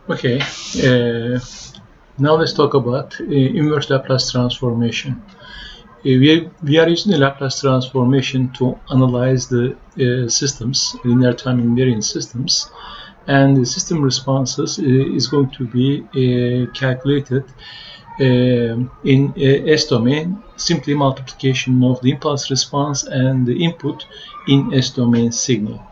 Okay, now let's talk about inverse Laplace transformation. We are using the Laplace transformation to analyze the systems, linear time invariant systems, and the system responses is going to be calculated in S domain, simply multiplication of the impulse response and the input in S domain signal.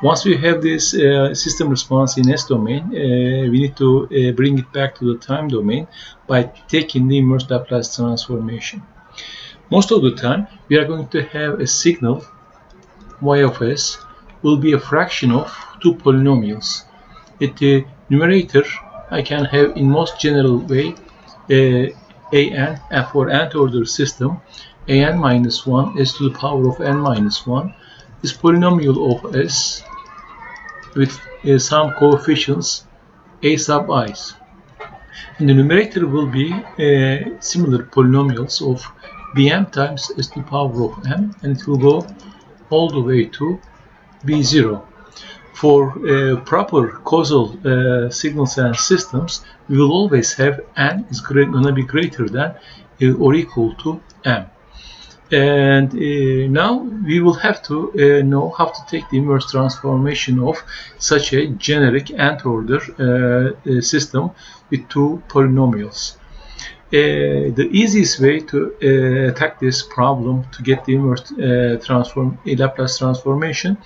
Once we have this system response in S domain, we need to bring it back to the time domain by taking the inverse Laplace transformation. Most of the time, we are going to have a signal y of s will be a fraction of two polynomials. At the numerator, I can have in most general way an for nth order system an minus 1 s to the power of n minus 1 is polynomial of s with some coefficients a sub i's. In the numerator will be similar polynomials of bm times s to the power of m, and it will go all the way to b0. For proper causal signals and systems, we will always have n is going to be greater than or equal to m. And now we will have to know how to take the inverse transformation of such a generic nth order system with two polynomials. The easiest way to attack this problem to get the inverse Laplace transformation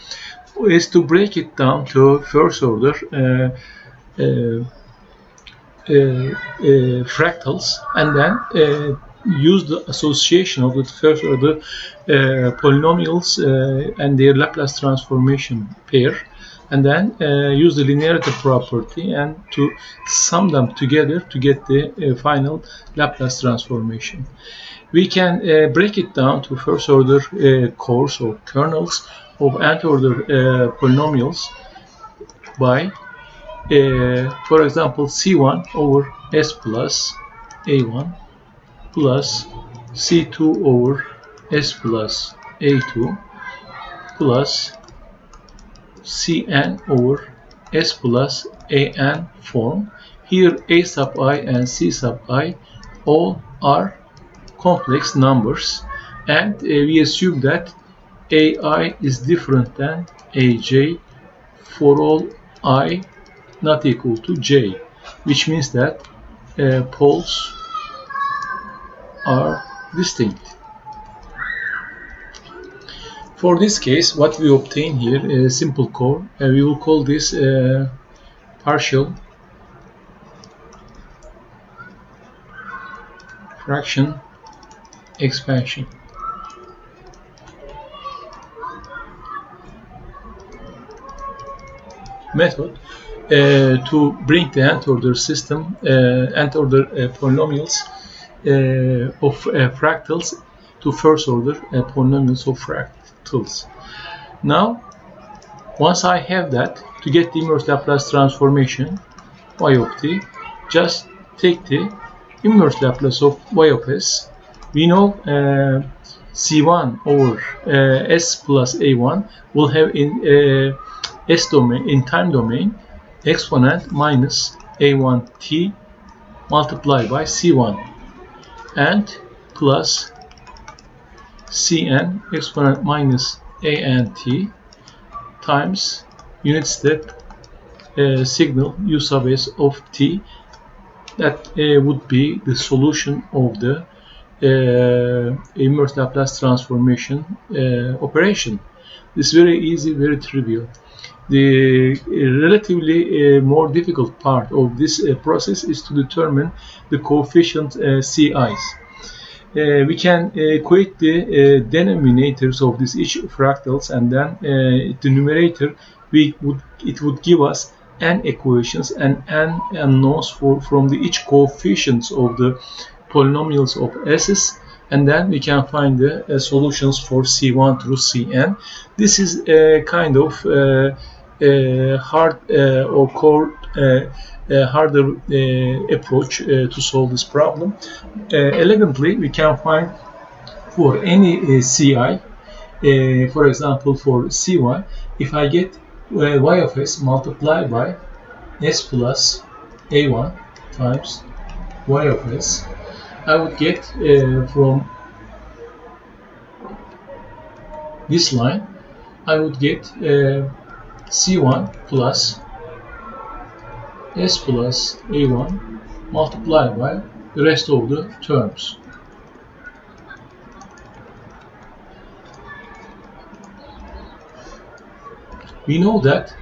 is to break it down to first order fractals, and then use the association of the first order polynomials and their Laplace transformation pair, and then use the linearity property and to sum them together to get the final Laplace transformation. We can break it down to first order cores or kernels of nth order polynomials by, for example, c1 over s plus a1 plus c2 over s plus a2 plus cn over s plus an form. Here a sub I and c sub I all are complex numbers, and we assume that ai is different than aj for all I not equal to j, which means that poles are distinct. For this case, what we obtain here is a simple core. We will call this partial fraction expansion. Method to bring the nth order system, nth order polynomials of fractals to first order polynomials of fractals. Now, once I have that, to get the inverse Laplace transformation y of t, just take the inverse Laplace of y of s. We know c1 over s plus a1 will have in s domain, in time domain, exponent minus a1t multiplied by c1 and plus cn exponent minus ant times unit step signal u sub s of t. That would be the solution of the inverse Laplace transformation operation. It's very easy, very trivial. The relatively more difficult part of this process is to determine the coefficient ci's. We can equate the denominators of these each fractals, and then the numerator it would give us n equations and n unknowns from the each coefficients of the polynomials of s's, and then we can find the solutions for c1 through cn. This is a kind of hard or core harder approach to solve this problem. Elegantly, we can find for any ci, for example, for c1, if I get y of s multiplied by s plus a1 times y of s, I would get from this line, I would get c1 plus s plus a1 multiplied by the rest of the terms. We know that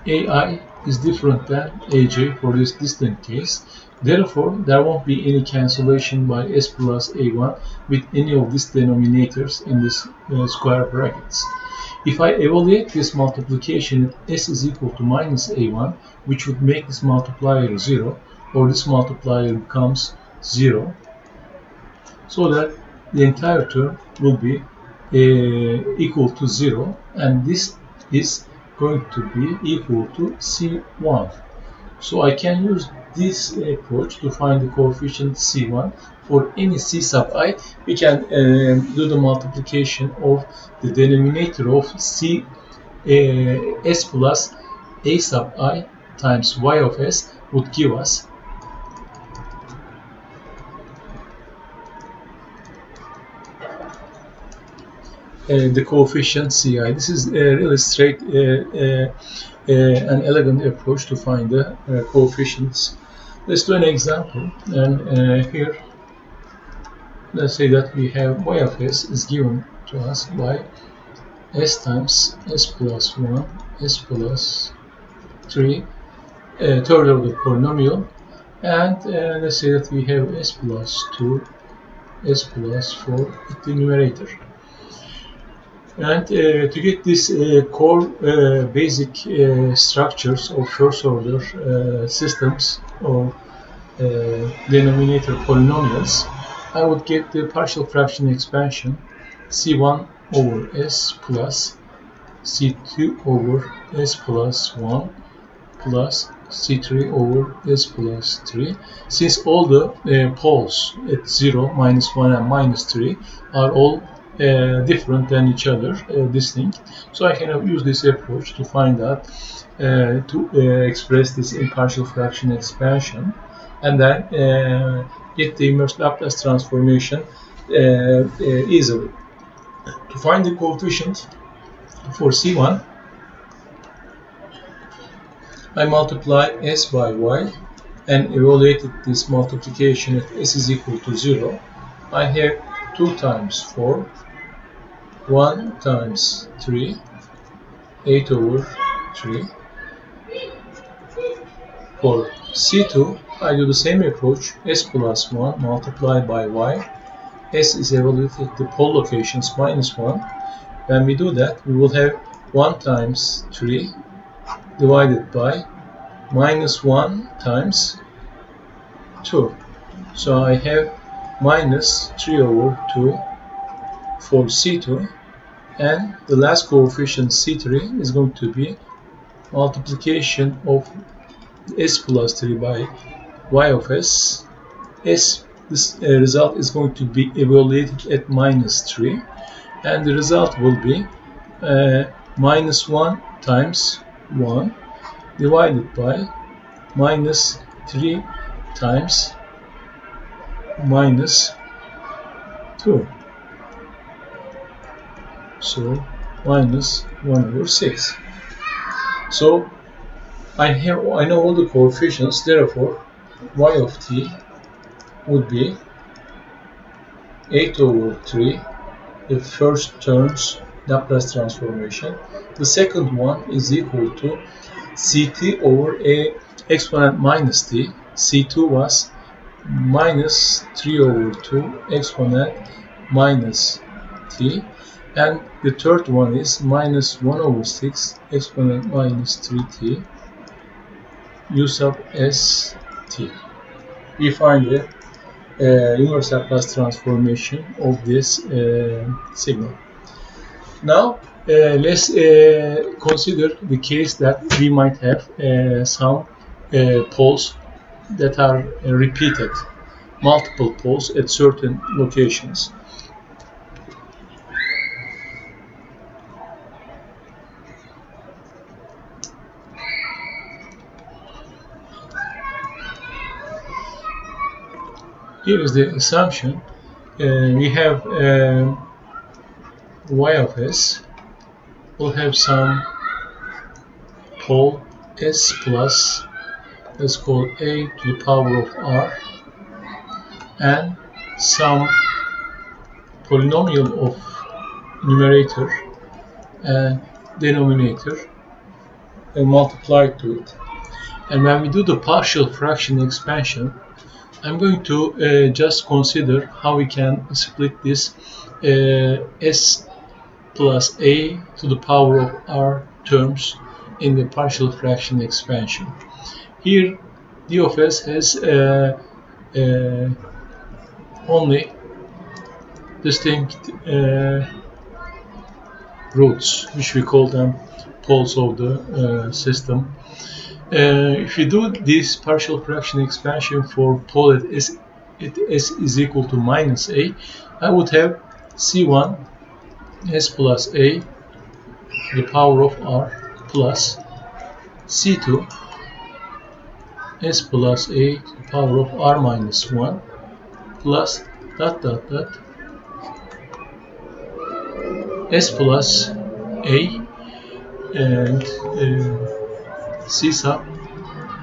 ai is different than aj for this distant case. Therefore, there won't be any cancellation by s plus a1 with any of these denominators in this square brackets. If I evaluate this multiplication at s is equal to minus a1, which would make this multiplier 0, or this multiplier becomes 0, so that the entire term will be equal to 0, and this is going to be equal to c1. So I can use this approach to find the coefficient c1 for any c sub I. We can do the multiplication of the denominator of c s plus a sub I times y of s would give us the coefficient ci. This is really straight, an elegant approach to find the coefficients. Let's do an example, and here let's say that we have y of s is given to us by s times s plus 1, s plus 3, third order polynomial, and let's say that we have s plus 2, s plus 4 with the numerator. And to get this core basic structures of first order systems or denominator polynomials, I would get the partial fraction expansion c1 over s plus c2 over s plus 1 plus c3 over s plus 3. Since all the poles at 0, minus 1 and minus 3 are all different than each other, distinct. So I can use this approach to find out, to express this in partial fraction expansion, and then get the inverse Laplace transformation easily. To find the coefficient for C1, I multiply s by y and evaluated this multiplication at s is equal to 0. I have 2 times 4, 1 times 3, 8 over 3. For C2, I do the same approach, s plus 1 multiplied by y. S is evaluated at the pole locations minus 1. When we do that, we will have 1 times 3 divided by minus 1 times 2. So I have minus 3 over 2 for C2, and the last coefficient C3 is going to be multiplication of s plus 3 by y of s. This result is going to be evaluated at minus 3, and the result will be minus 1 times 1 divided by minus 3 times minus 2. So minus 1 over 6. So I know all the coefficients, therefore y of t would be 8 over 3, the first term's Laplace transformation. The second one is equal to ct over a exponent minus t. C2 was minus 3 over 2 exponent minus t, and the third one is minus 1 over 6 exponent minus 3t u sub st. We find the inverse Laplace transformation of this signal. Now let's consider the case that we might have some poles that are repeated, multiple poles at certain locations. here is the assumption. We have y of s will have some pole s plus, let's call a to the power of r, and some polynomial of numerator and denominator multiplied to it. And when we do the partial fraction expansion, I'm going to just consider how we can split this s plus a to the power of r terms in the partial fraction expansion. Here d of s has only distinct roots, which we call them poles of the system. If you do this partial fraction expansion for pole at s is equal to minus a, I would have c1 s plus a to the power of r plus c2 s plus a to the power of r minus 1 plus dot dot dot s plus a and c sub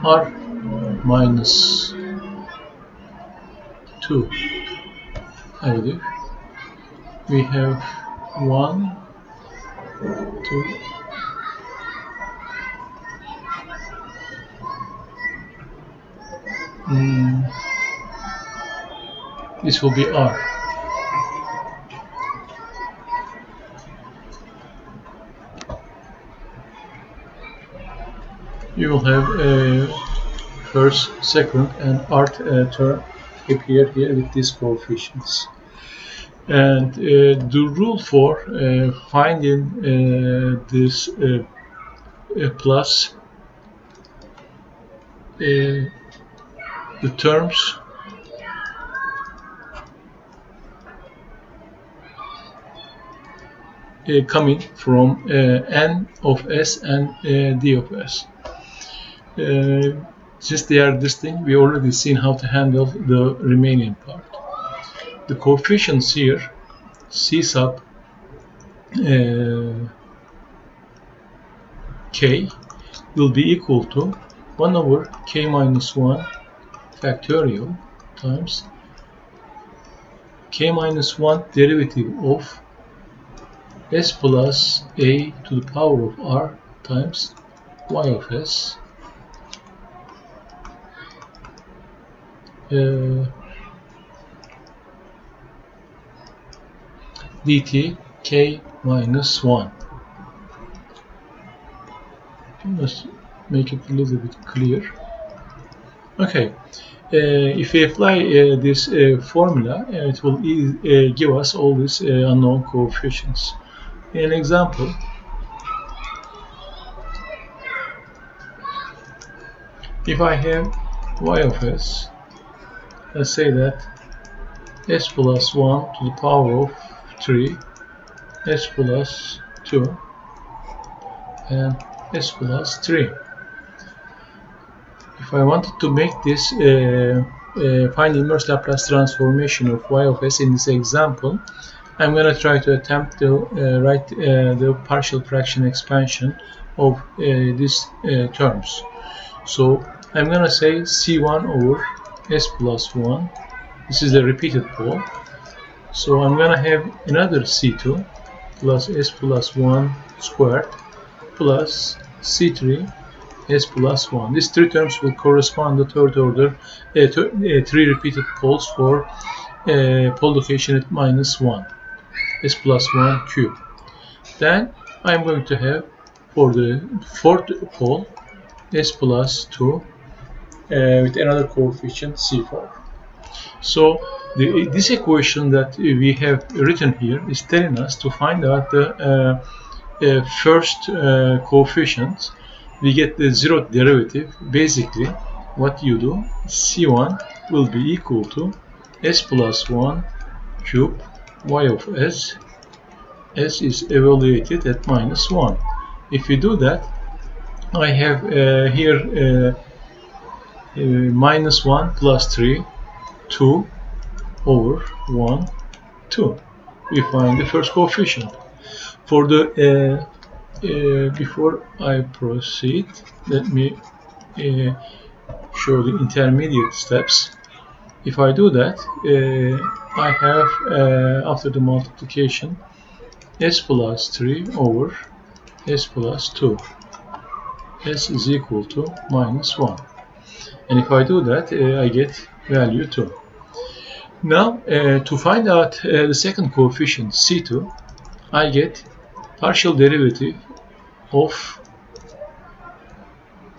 r minus 2. I believe we have 1, 2, this will be r. You will have a first, second, and rth term appear here with these coefficients. And the rule for finding this plus the terms coming from n of s and d of s. Since they are distinct, we already seen how to handle the remaining part. The coefficients here, c sub k, will be equal to 1 over k minus 1 factorial times k minus 1 derivative of s plus a to the power of r times y of s dt k minus 1. Let's make it a little bit clear. Okay, if we apply this formula, it will give us all these unknown coefficients. An example, if I have y of s, let's say that s plus 1 to the power of 3, s plus 2, and s plus 3. If I wanted to make this find inverse Laplace transformation of y of s in this example, I'm going to try to attempt to write the partial fraction expansion of these terms. So I'm going to say c1 over s plus 1. This is the repeated pole. So I'm going to have another c2 plus s plus 1 squared plus c3 s plus 1. These three terms will correspond to third order, three repeated poles for pole location at minus 1, s plus 1 cube. Then I'm going to have for the fourth pole s plus 2 with another coefficient c4. So this equation that we have written here is telling us to find out the first coefficient. We get the zeroth derivative. Basically, what you do, c1 will be equal to s plus 1 cube y of s. S is evaluated at minus 1. If we do that, I have here minus 1 plus 3, 2, over 1, 2. We find the first coefficient. For the before I proceed, let me show the intermediate steps. If I do that, I have after the multiplication s plus 3 over s plus 2. S is equal to minus 1. And if I do that, I get value 2. Now, to find out the second coefficient, C2, I get partial derivative of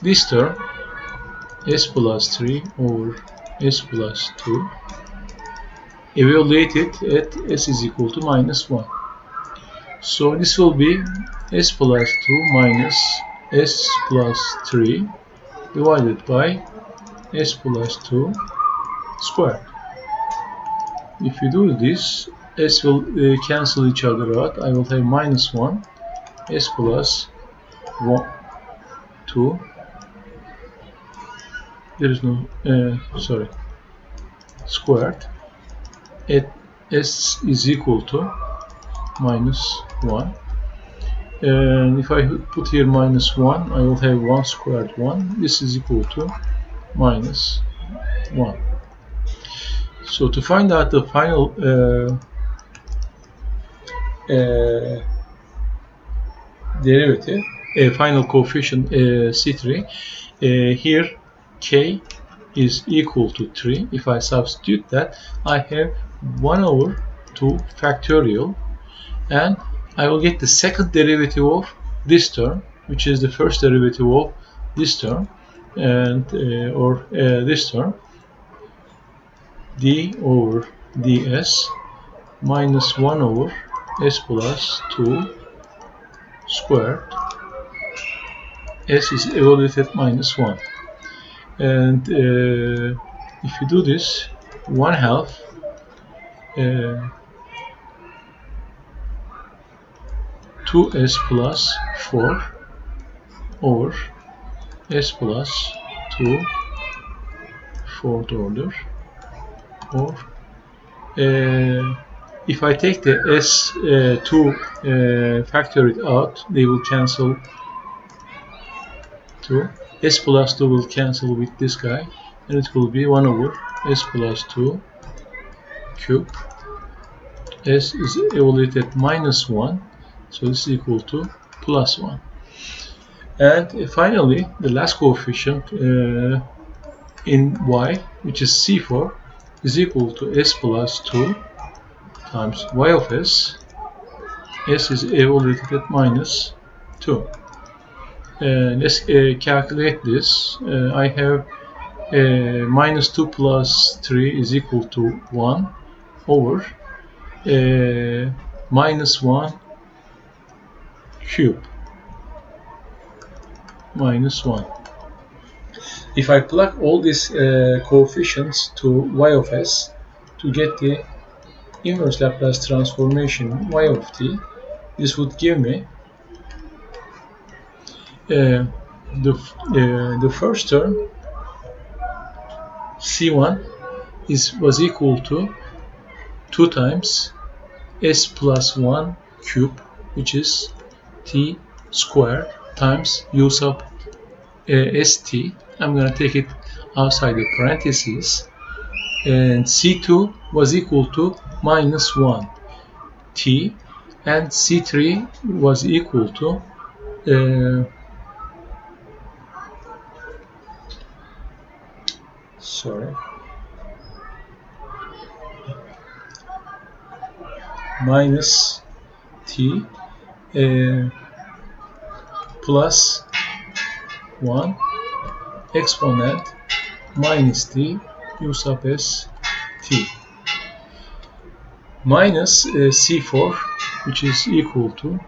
this term, s plus 3 over s plus 2, evaluated at s is equal to minus 1. So this will be s plus 2 minus s plus 3 divided by s plus 2 squared. If you do this, s will cancel each other out. I will have minus 1 s plus 1 2. There is no squared at s is equal to minus 1. And if I put here minus 1, I will have 1 squared 1. This is equal to minus 1. So to find out the final derivative, final coefficient C3, here k is equal to 3. If I substitute that, I have 1 over 2 factorial, and I will get the second derivative of this term, which is the first derivative of this term, and this term, d over ds minus 1 over s plus 2 squared. S is evaluated at minus 1. And if you do this, 1/2 2s plus 4 over s plus 2 fourth order, or if I take the s2 factor it out, they will cancel 2. S plus 2 will cancel with this guy, and it will be 1 over s plus 2 cube. S is evaluated at minus 1, so this is equal to plus 1. And finally, the last coefficient in y, which is C4, is equal to s plus 2 times y of s. S is evaluated at minus 2. Let's calculate this. I have minus 2 plus 3 is equal to 1 over minus 1 cube minus 1. If I plug all these coefficients to y of s to get the inverse Laplace transformation y of t, this would give me the first term, C1, was equal to 2 times s plus 1 cube, which is t squared, times u sub st. I'm going to take it outside the parentheses. And C2 was equal to minus 1 t, and C3 was equal to minus t plus 1 exponent minus t u sub s t minus C4, which is equal to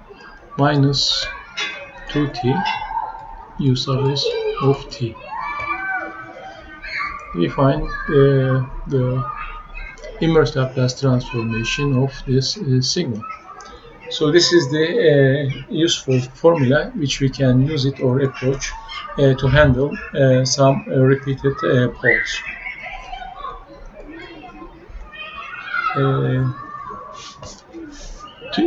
minus 2t u sub s of t. We find the inverse Laplace transformation of this sigma. So this is the useful formula which we can use it or approach to handle some repeated poles. To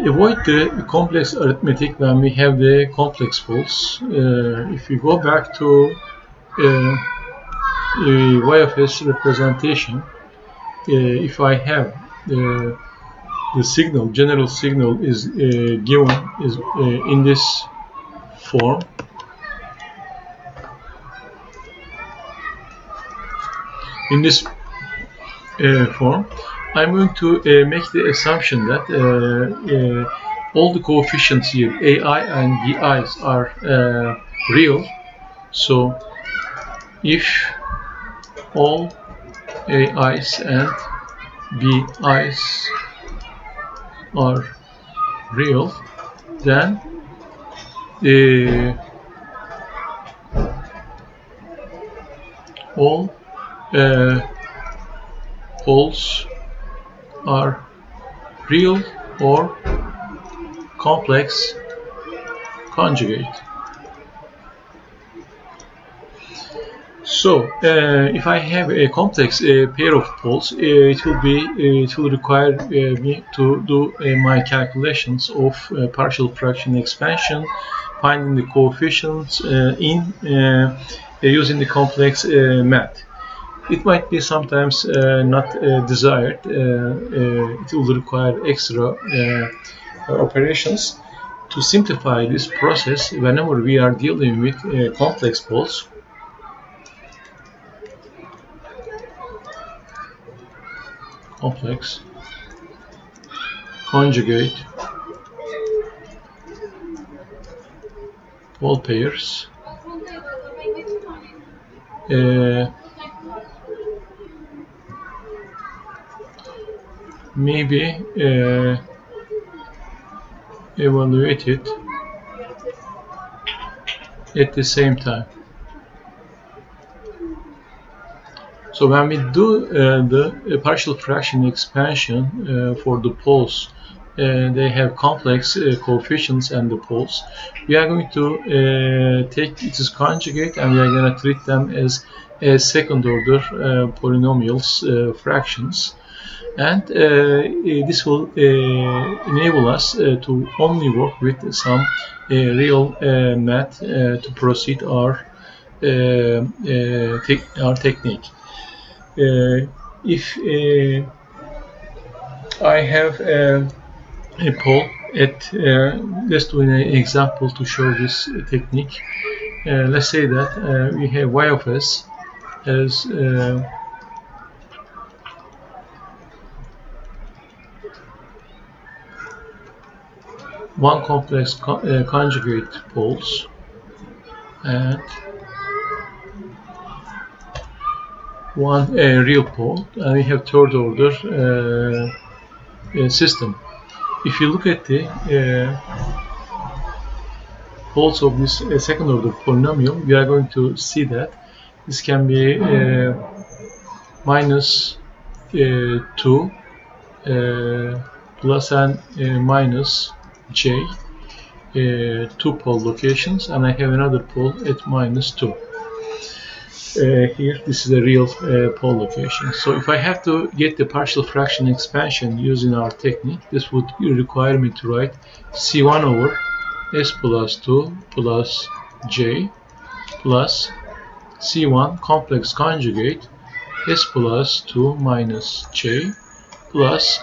avoid the complex arithmetic when we have the complex poles, if we go back to y of s representation, if I have the signal, general signal is given is in this form. In this form, I'm going to make the assumption that all the coefficients here, AI and BI's, are real. So if all AI's and BI's are real, then all poles are real or complex conjugate. So if I have a complex pair of poles, it will require me to do my calculations of partial fraction expansion, finding the coefficients using the complex math. It might be sometimes not desired. It will require extra operations. To simplify this process, whenever we are dealing with complex poles, complex conjugate pole pairs, maybe evaluated at the same time. So when we do the partial fraction expansion for the poles, they have complex coefficients and the poles. We are going to take its conjugate and we are going to treat them as second order polynomials, fractions. And this will enable us to only work with some real math to proceed our technique. If I have a pole at, let's do an example to show this technique. Let's say that we have y of s as one complex conjugate poles and one real pole, and we have third order system. If you look at the poles of this second order polynomial, we are going to see that this can be minus 2 plus and minus j, two pole locations, and I have another pole at minus 2. Here, this is a real pole location. So if I have to get the partial fraction expansion using our technique, this would require me to write C1 over S plus 2 plus J plus C1 complex conjugate S plus 2 minus J plus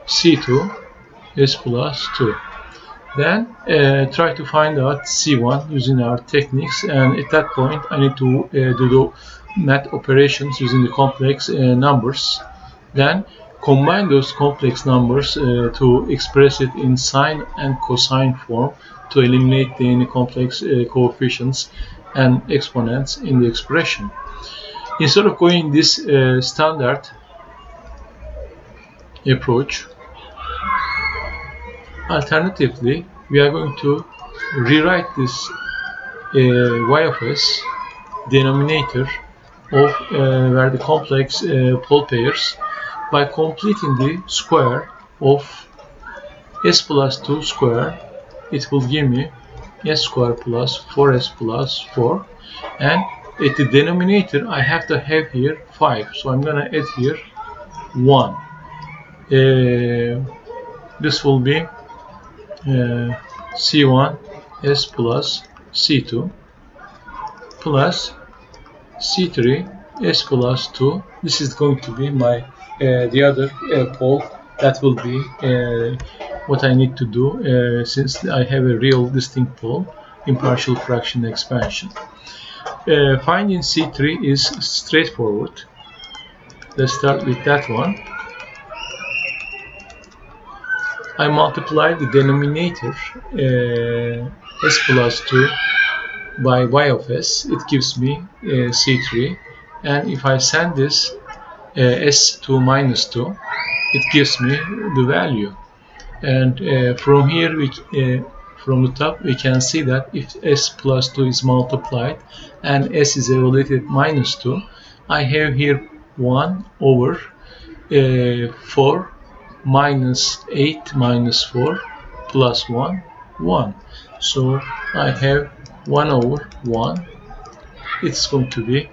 C2 S plus 2. Then try to find out C1 using our techniques, and at that point I need to do the math operations using the complex numbers. Then combine those complex numbers to express it in sine and cosine form to eliminate any complex coefficients and exponents in the expression. Instead of going this standard approach, alternatively, we are going to rewrite this y of s denominator of where the complex pole pairs by completing the square of s plus 2 square. It will give me s square plus 4s plus 4, and at the denominator I have to have here 5, so I'm gonna add here 1. This will be C1 S plus C2 plus C3 S plus 2. This is going to be my the other pole. That will be what I need to do since I have a real distinct pole in partial fraction expansion. Finding C3 is straightforward. Let's start with that one. I multiply the denominator S plus 2 by Y of S. It gives me C3, and if I send this S to minus 2, it gives me the value. And from here, from the top, we can see that if S plus 2 is multiplied and S is evaluated minus 2, I have here 1 over 4 minus 8 minus 4 plus 1, 1. So I have 1 over 1. It's going to be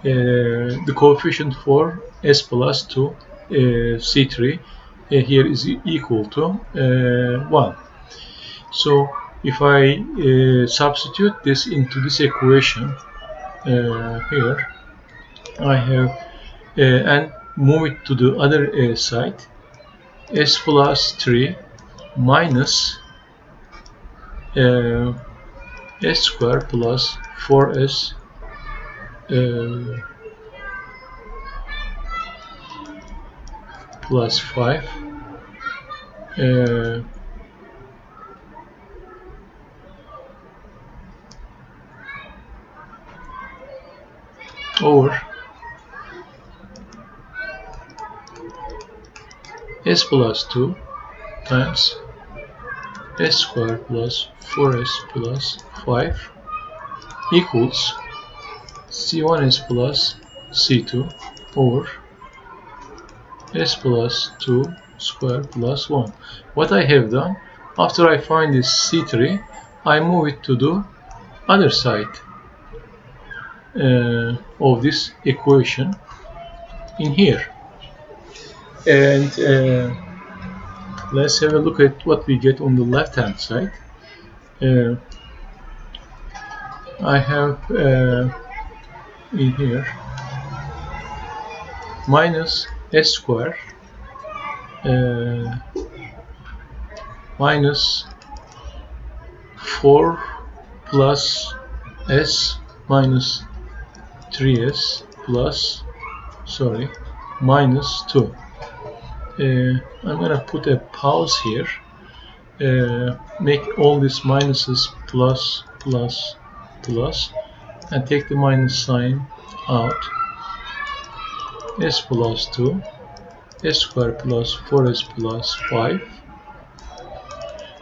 the coefficient for S plus 2 C3 here is equal to 1. So if I substitute this into this equation here, I have and move it to the other side, S plus 3 minus S square plus 4S plus 5 over S plus 2 times S square plus 4S plus 5 equals C1S plus C2 over S plus 2 square plus 1. What I have done, after I find this C3, I move it to the other side of this equation in here. And let's have a look at what we get on the left hand side. I have in here minus S square minus 4 plus S minus 3S plus minus 2. I'm gonna put a pause here, make all these minuses plus plus plus, and take the minus sign out. S plus 2, S square plus 4S plus 5.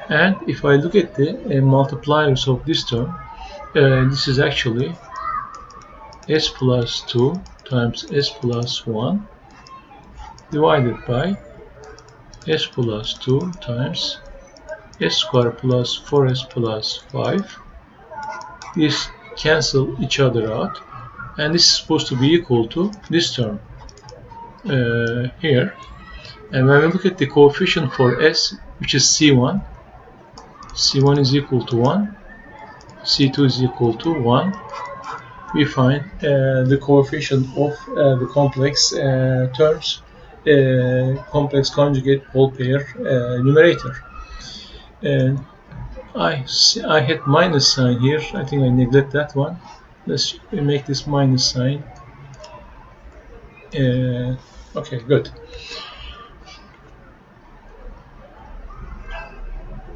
And if I look at the multipliers of this term, this is actually S plus 2 times S plus 1 divided by S plus 2 times S square plus 4S plus 5. These cancel each other out, and this is supposed to be equal to this term here. And when we look at the coefficient for S, which is C1, C1 is equal to 1, C2 is equal to 1, we find the coefficient of the complex terms, complex conjugate pole pair numerator. And I had minus sign here. I think I neglect that one. Let's make this minus sign. Okay, good.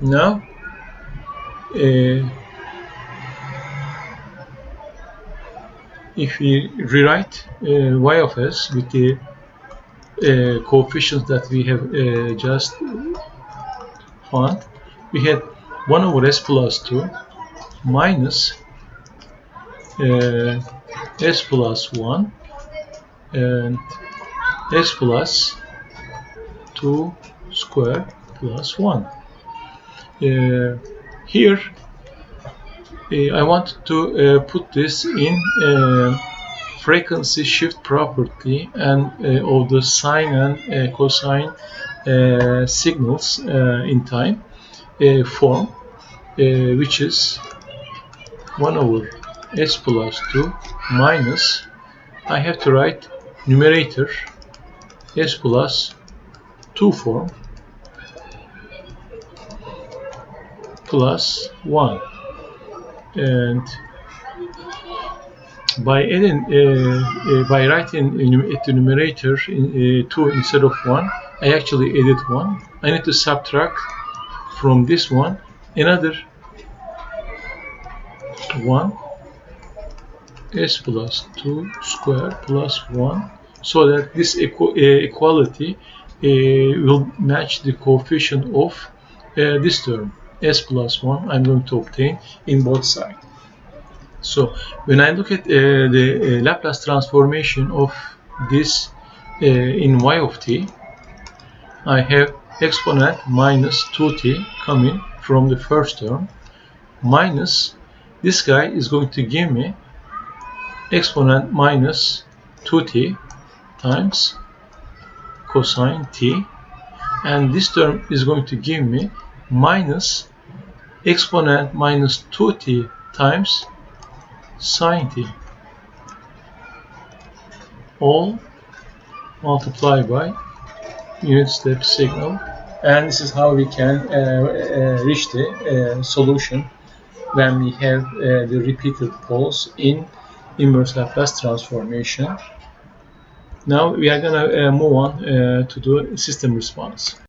Now if we rewrite y of s with the coefficients that we have just found, we had 1 over s plus 2 minus s plus 1 and s plus 2 square plus 1. Here I want to put this in frequency shift property and of the sine and cosine signals in time form, which is 1 over s plus 2 minus, I have to write numerator s plus 2 form plus 1, and by adding by writing at the numerator 2 instead of 1, I actually added 1. I need to subtract from this one another 1, s plus 2 square plus 1, so that this equality will match the coefficient of this term, s plus 1, I'm going to obtain in both sides. So when I look at the Laplace transformation of this in y of t, I have exponent minus 2t coming from the first term, minus this guy is going to give me exponent minus 2t times cosine t, and this term is going to give me minus exponent minus 2t times sine t, all multiplied by unit step signal. And this is how we can reach the solution when we have the repeated poles in inverse Laplace transformation. Now we are going to move on to do system response.